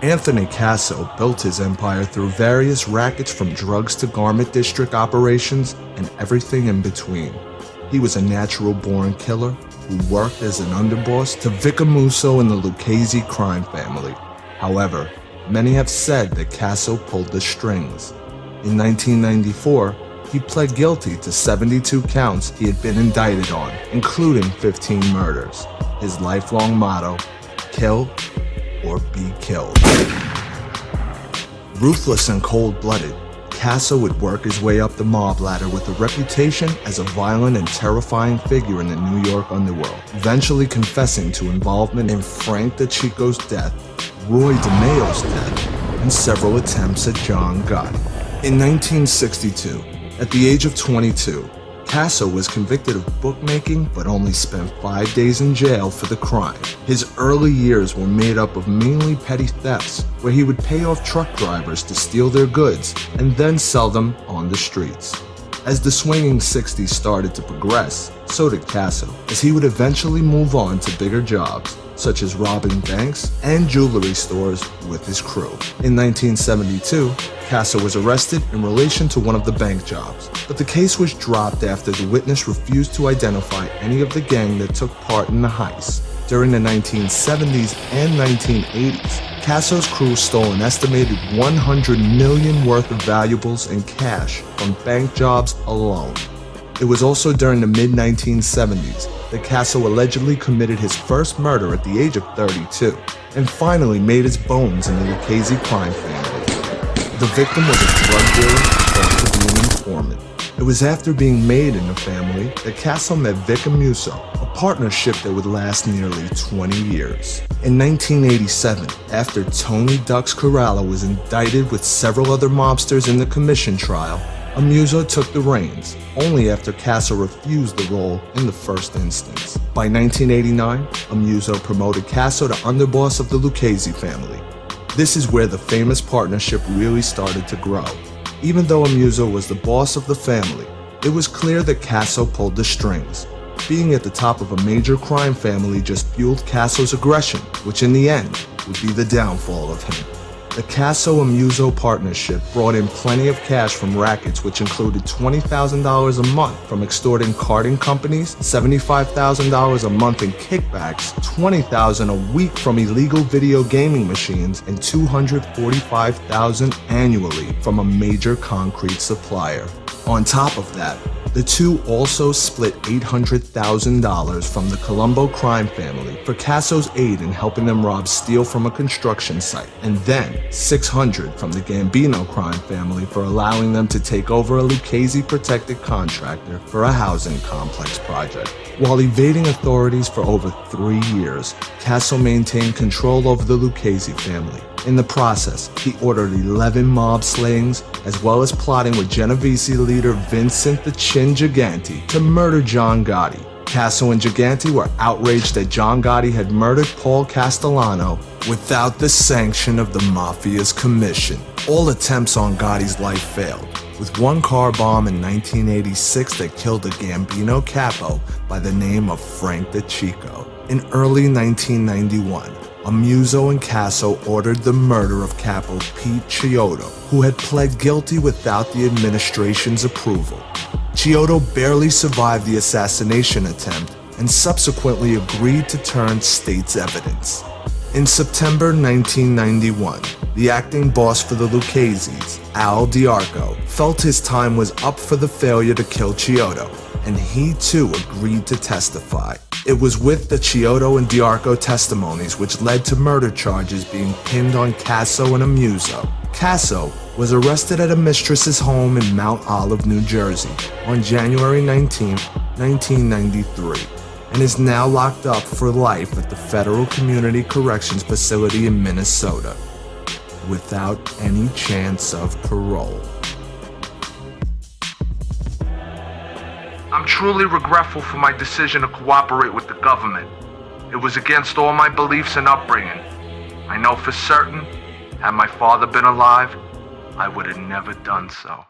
Anthony Casso built his empire through various rackets from drugs to garment district operations and everything in between. He was a natural-born killer who worked as an underboss to Vicamuso and the Lucchese crime family. However, many have said that Casso pulled the strings. In 1994, he pled guilty to 72 counts he had been indicted on, including 15 murders. His lifelong motto, kill or be killed. Ruthless and cold-blooded, Casso would work his way up the mob ladder with a reputation as a violent and terrifying figure in the New York underworld, eventually confessing to involvement in Frank DeChico's death, Roy DeMeo's death, and several attempts at John Gotti. In 1962, at the age of 22, Casso was convicted of bookmaking but only spent 5 days in jail for the crime. His early years were made up of mainly petty thefts, where he would pay off truck drivers to steal their goods and then sell them on the streets. As the swinging 60s started to progress, so did Casso, as he would eventually move on to bigger jobs, such as robbing banks and jewelry stores with his crew. In 1972, Casso was arrested in relation to one of the bank jobs, but the case was dropped after the witness refused to identify any of the gang that took part in the heist. During the 1970s and 1980s, Casso's crew stole an estimated $100 million worth of valuables and cash from bank jobs alone. It was also during the mid-1970s that Casso allegedly committed his first murder at the age of 32, and finally made his bones in the Lucchese crime family. The victim was a drug dealer thought to be an informant. It was after being made in the family that Casso met Vicamuso, a partnership that would last nearly 20 years. In 1987, after Tony Ducks Corralo was indicted with several other mobsters in the commission trial, Amuso took the reins, only after Casso refused the role in the first instance. By 1989, Amuso promoted Casso to underboss of the Lucchese family. This is where the famous partnership really started to grow. Even though Amuso was the boss of the family, it was clear that Casso pulled the strings. Being at the top of a major crime family just fueled Casso's aggression, which in the end would be the downfall of him. The Casso-Amuso partnership brought in plenty of cash from rackets, which included $20,000 a month from extorting carding companies, $75,000 a month in kickbacks, $20,000 a week from illegal video gaming machines, and $245,000 annually from a major concrete supplier. On top of that, the two also split $800,000 from the Colombo crime family for Casso's aid in helping them rob steel from a construction site, and then $600,000 from the Gambino crime family for allowing them to take over a Lucchese protected contractor for a housing complex project. While evading authorities for over 3 years, Casso maintained control over the Lucchese family. In the process, he ordered 11 mob slayings, as well as plotting with Genovese leader Vincent the Chin Gigante to murder John Gotti. Casso and Gigante were outraged that John Gotti had murdered Paul Castellano without the sanction of the Mafia's commission. All attempts on Gotti's life failed, with one car bomb in 1986 that killed a Gambino capo by the name of Frank DeChico. In early 1991, Amuso and Casso ordered the murder of Capo Pete Chiodo, who had pled guilty without the administration's approval. Chiodo barely survived the assassination attempt and subsequently agreed to turn state's evidence. In September 1991, the acting boss for the Luccheses, Al Diarco, felt his time was up for the failure to kill Chiodo, and he too agreed to testify. It was with the Chiodo and Diarco testimonies which led to murder charges being pinned on Casso and Amuso. Casso was arrested at a mistress's home in Mount Olive, New Jersey on January 19, 1993, and is now locked up for life at the Federal Community Corrections Facility in Minnesota, without any chance of parole. I'm truly regretful for my decision to cooperate with the government. It was against all my beliefs and upbringing. I know for certain, had my father been alive, I would have never done so.